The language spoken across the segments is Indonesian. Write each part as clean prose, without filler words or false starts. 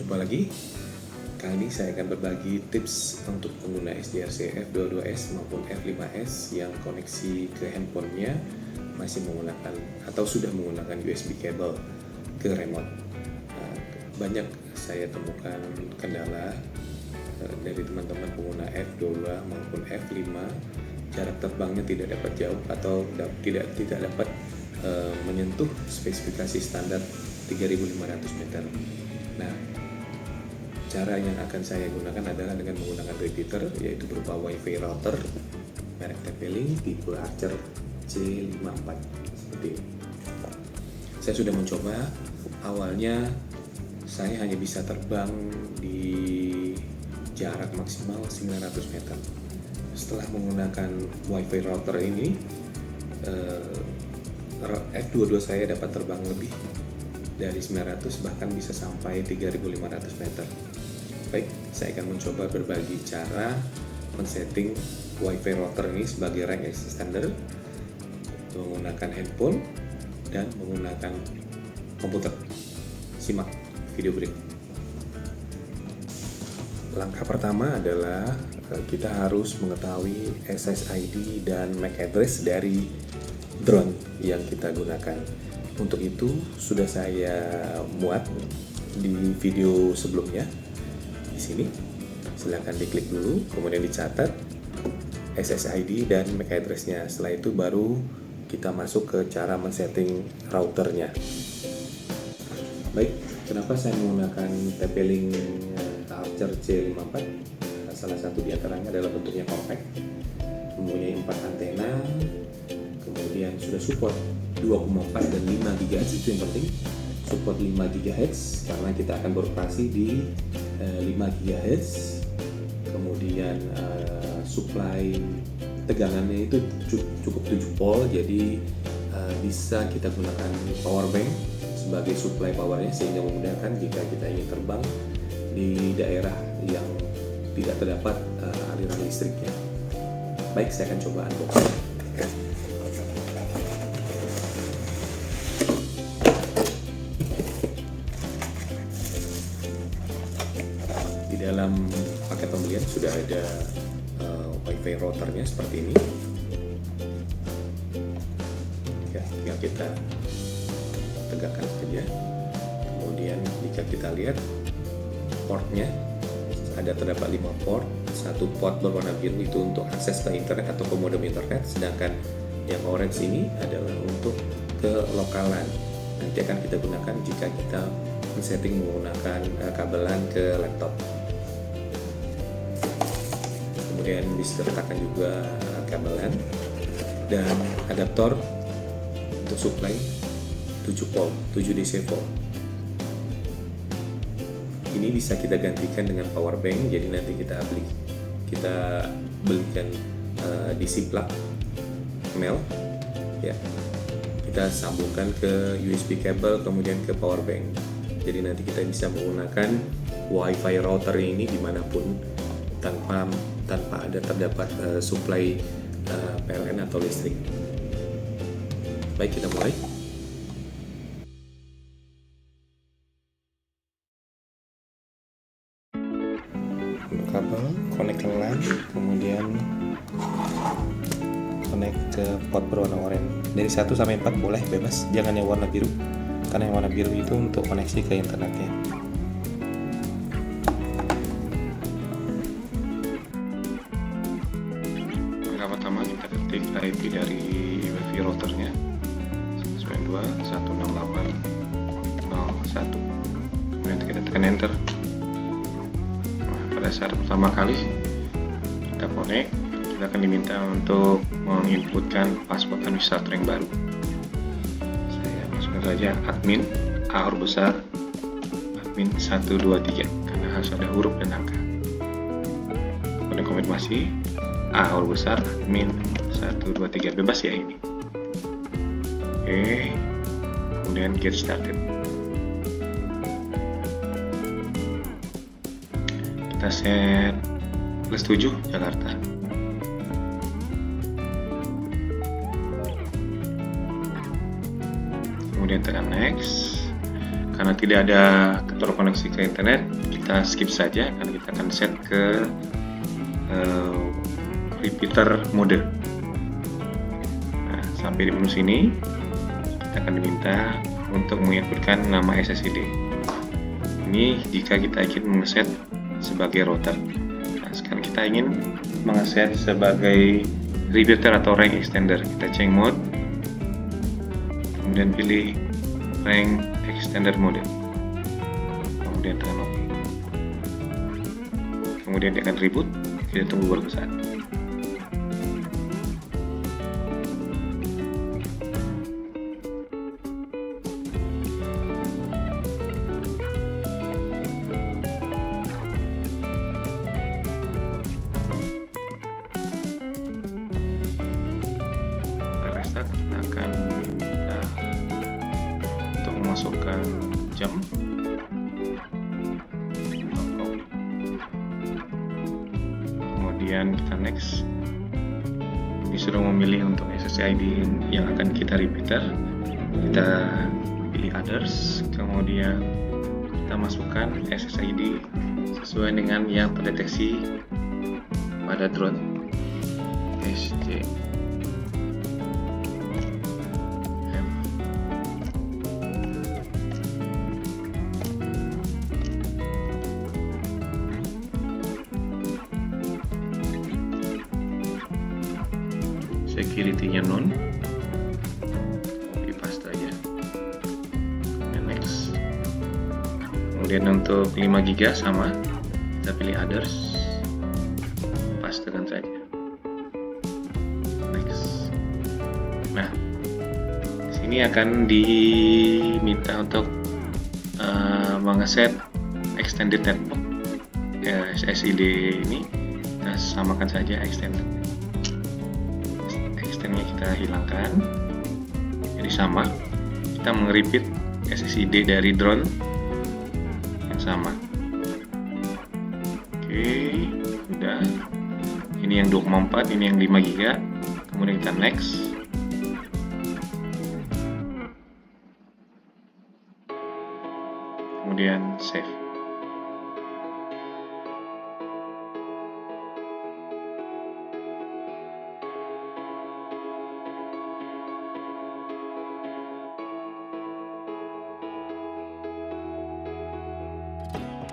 Jumpa lagi. Kali ini saya akan berbagi tips untuk pengguna SDRC F22S maupun F5S yang koneksi ke handphonenya masih menggunakan atau sudah menggunakan USB cable ke remote. Banyak saya temukan kendala dari teman-teman pengguna F22 maupun F5, jarak terbangnya tidak dapat jauh atau tidak dapat menyentuh spesifikasi standar 3.500 meter. Nah, cara yang akan saya gunakan adalah dengan menggunakan repeater, yaitu berupa WiFi router merek TP-Link tipe Archer C54 seperti ini. Saya sudah mencoba. Awalnya saya hanya bisa terbang di jarak maksimal 900 meter. Setelah menggunakan WiFi router ini, F22 saya dapat terbang lebih dari 900, bahkan bisa sampai 3.500 meter. Baik, saya akan mencoba berbagi cara men-setting WiFi router ini sebagai rank extender menggunakan handphone dan menggunakan komputer. Simak video berikut. Langkah pertama adalah kita harus mengetahui SSID dan MAC address dari drone yang kita gunakan. Untuk itu sudah saya muat di video sebelumnya. Di sini silakan diklik dulu, kemudian dicatat SSID dan MAC address-nya. Setelah itu baru kita masuk ke cara men-setting routernya. Baik, kenapa saya menggunakan TP-Link Archer C54? Salah satu di antaranya adalah bentuknya compact, mempunyai 4 antena, kemudian sudah support 2,4 dan 5 GHz, itu yang penting. Support 5 GHz karena kita akan beroperasi di 5 GHz. Kemudian supply tegangannya itu cukup 7 volt, jadi bisa kita gunakan power bank sebagai supply powernya, sehingga memudahkan jika kita ingin terbang di daerah yang tidak terdapat aliran listriknya. Baik, saya akan coba unboxing. Di dalam paket pembelian sudah ada WiFi routernya seperti ini. Ya, tinggal kita tegakkan saja. Kemudian jika kita lihat portnya ada terdapat 5 port. Satu port berwarna biru itu untuk akses ke internet atau ke modem internet, sedangkan yang orange ini adalah untuk ke lokalan. Nanti akan kita gunakan jika kita men-setting menggunakan kabelan ke laptop. Kemudian disertakan juga kabelan dan adaptor untuk supply 7 volt, 7 DC volt. Ini bisa kita gantikan dengan power bank, jadi nanti kita belikan DC plug male, ya. Kita sambungkan ke USB cable, kemudian ke power bank. Jadi nanti kita bisa menggunakan WiFi router ini dimanapun tanpa ada terdapat supply PLN atau listrik. Baik, kita mulai. Kabel, connect ke LAN, kemudian connect ke port berwarna oranye. Dari 1 sampai 4 boleh, bebas, jangan yang warna biru, karena yang warna biru itu untuk koneksi ke internetnya. Langkah pertama kita ketik IP dari WiFi routernya 192.168.01. Kemudian kita tekan enter. Pada saat pertama kali kita connect, kita akan diminta untuk menginputkan password administrator yang baru. Saya masukkan saja admin A huruf besar, admin 123, karena harus ada huruf dan angka. Kemudian konfirmasi A huruf besar, admin 123, bebas ya ini. Oke, kemudian get started. Kita set plus 7 Jakarta. Kemudian tekan next. Karena tidak ada terkoneksi ke internet, kita skip saja karena kita akan set ke repeater mode. Nah, sampai di menu sini kita akan diminta untuk menginputkan nama SSID. Ini jika kita ingin mengeset sebagai router. Nah, sekarang kita ingin mengeset sebagai repeater atau range extender. Kita change mode, kemudian pilih range extender mode, kemudian tekan OK. Kemudian dia akan reboot. Kita tunggu beberapa saat. Restart, kita akan untuk memasukkan jam. Kemudian kita next. Disuruh memilih untuk SSID yang akan kita repeater. Kita pilih others, kemudian kita masukkan SSID sesuai dengan yang terdeteksi pada drone. SJ security-nya non, copy paste aja. Dan next. Kemudian untuk 5 GB sama, kita pilih others, pastekan saja. Next. Nah, di sini akan diminta untuk mengeset extended network. SSID ini kita samakan saja extended. Extendnya kita hilangkan, jadi sama. Kita nge-repeat SSID dari drone yang sama. Oke, udah. Ini yang 24, ini yang 5 GB. Kemudian kita next. Kemudian save.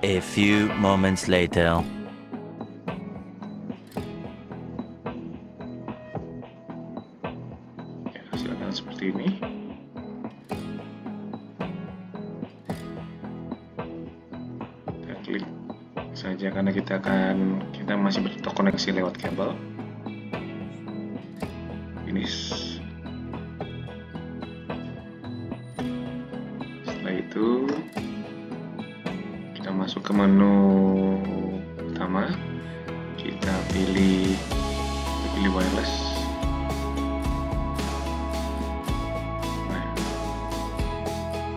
A few moments later. Ya, silakan seperti ini. Kita klik saja karena kita masih terkoneksi lewat kabel. Finish. Setelah itu kita masuk ke menu utama, kita pilih wireless. Nah,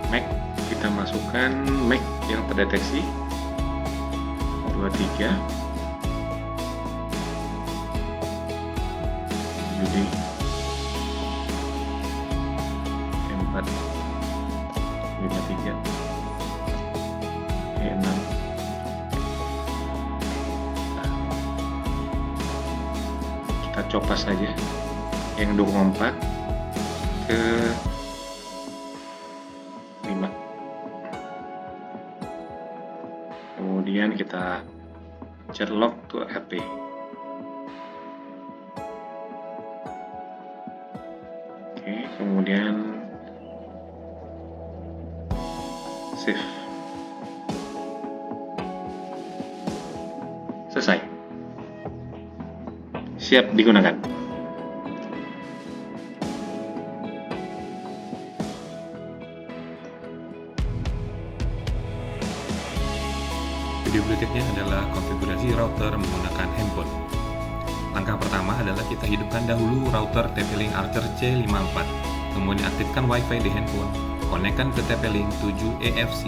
MAC kita masukkan MAC yang terdeteksi 23 Juli 453 6. Kita copas saja yang 24 ke 5. Kemudian kita lock to HP. Oke, kemudian save. Selesai. Siap digunakan. Video berikutnya adalah konfigurasi router menggunakan handphone. Langkah pertama adalah kita hidupkan dahulu router TP-Link Archer C54. Kemudian aktifkan WiFi di handphone. Konekkan ke TP-Link 7EFC.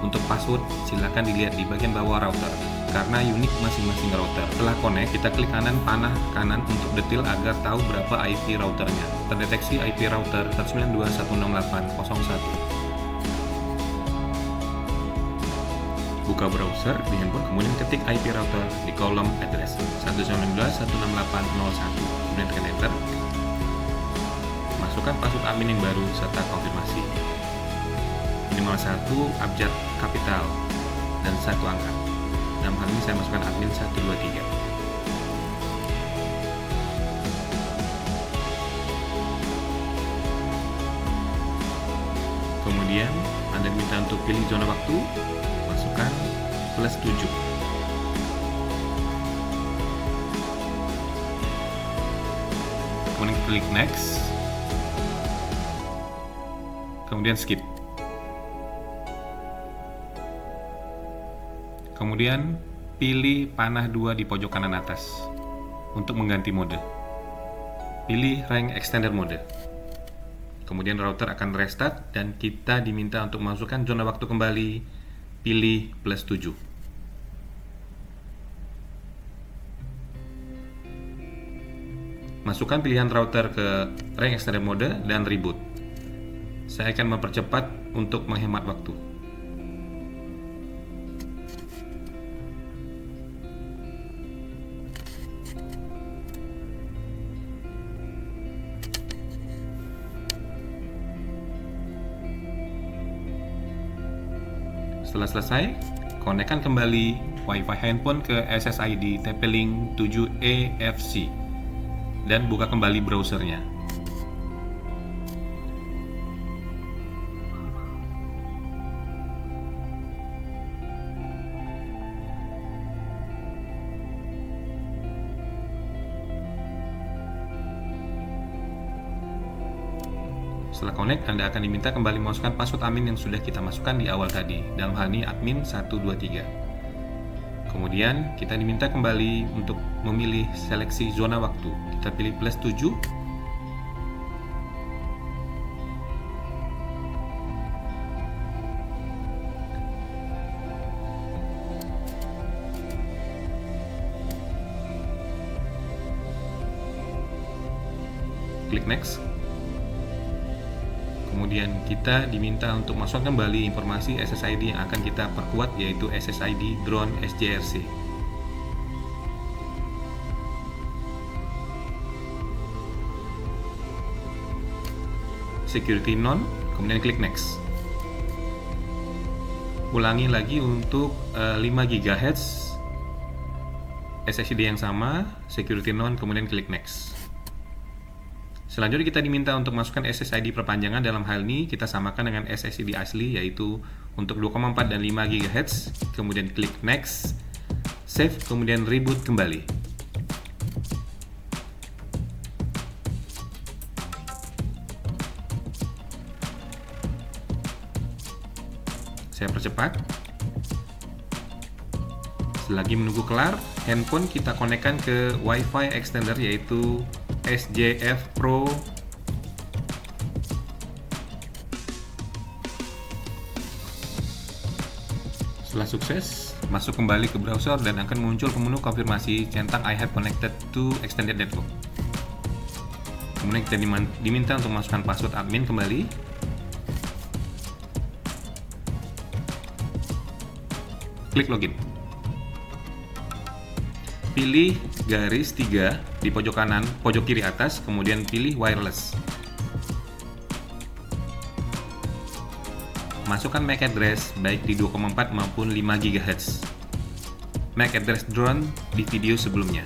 Untuk password silakan dilihat di bagian bawah router karena unik masing-masing router. Setelah connect, kita klik kanan panah kanan untuk detail agar tahu berapa IP routernya. Terdeteksi IP router 192.168.01. Buka browser di handphone, kemudian ketik IP router di kolom address 192.168.01, kemudian tekan enter. Masukkan password admin yang baru serta konfirmasi. Minimal 1 abjad kapital dan 1 angka. Dalam hal ini saya masukkan admin 123. Kemudian Anda diminta untuk pilih zona waktu, masukkan +7. Kemudian klik next, kemudian skip. Kemudian pilih panah 2 di pojok kanan atas untuk mengganti mode. Pilih rank extender mode. Kemudian router akan restart dan kita diminta untuk masukkan zona waktu kembali, pilih +7. Masukkan pilihan router ke rank extender mode dan reboot. Saya akan mempercepat untuk menghemat waktu. Setelah selesai, konekkan kembali Wi-Fi handphone ke SSID TP-Link 7EFC dan buka kembali browsernya. Setelah connect, Anda akan diminta kembali memasukkan password admin yang sudah kita masukkan di awal tadi. Dalam hal ini admin 123. Kemudian kita diminta kembali untuk memilih seleksi zona waktu. Kita pilih +7. Klik next. Kemudian kita diminta untuk masukkan kembali informasi SSID yang akan kita perkuat, yaitu SSID Drone SJRC. Security none, kemudian klik next. Ulangi lagi untuk 5 GHz SSID yang sama, security none, kemudian klik next. Selanjutnya kita diminta untuk masukkan SSID perpanjangan. Dalam hal ini kita samakan dengan SSID asli, yaitu untuk 2,4 dan 5 GHz. Kemudian klik next, save, kemudian reboot kembali. Saya percepat. Selagi menunggu kelar, handphone kita konekkan ke Wi-Fi extender, yaitu SJF Pro. Setelah sukses, masuk kembali ke browser dan akan muncul menu konfirmasi centang I have connected to extended network. Kemudian kita diminta untuk masukkan password admin kembali. Klik login. Pilih garis 3 di pojok kanan, pojok kiri atas, kemudian pilih wireless. Masukkan MAC address baik di 2,4 maupun 5 GHz. MAC address drone di video sebelumnya.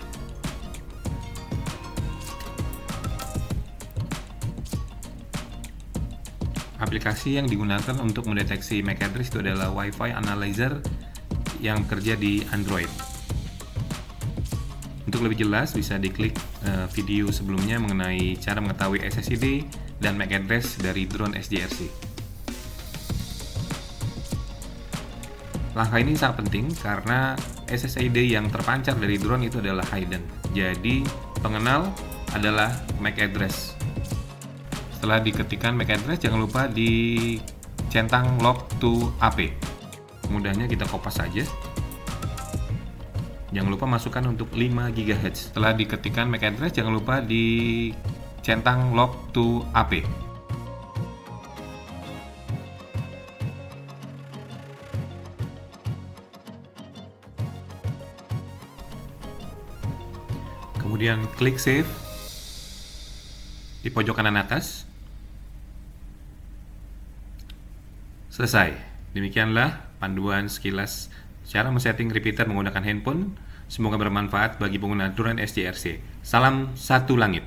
Aplikasi yang digunakan untuk mendeteksi MAC address itu adalah Wi-Fi Analyzer yang bekerja di Android. Untuk lebih jelas bisa diklik video sebelumnya mengenai cara mengetahui SSID dan MAC address dari drone SJRC. Langkah ini sangat penting karena SSID yang terpancar dari drone itu adalah hidden. Jadi pengenal adalah MAC address. Setelah diketikkan MAC address, jangan lupa dicentang log to AP. Mudahnya kita kopas saja. Jangan lupa masukkan untuk 5 GHz. Setelah diketikkan MAC address, jangan lupa dicentang log to AP. kemudian klik save di pojok kanan atas. Selesai. Demikianlah panduan sekilas cara men-setting repeater menggunakan handphone. Semoga bermanfaat bagi pengguna drone SJRC. Salam satu langit.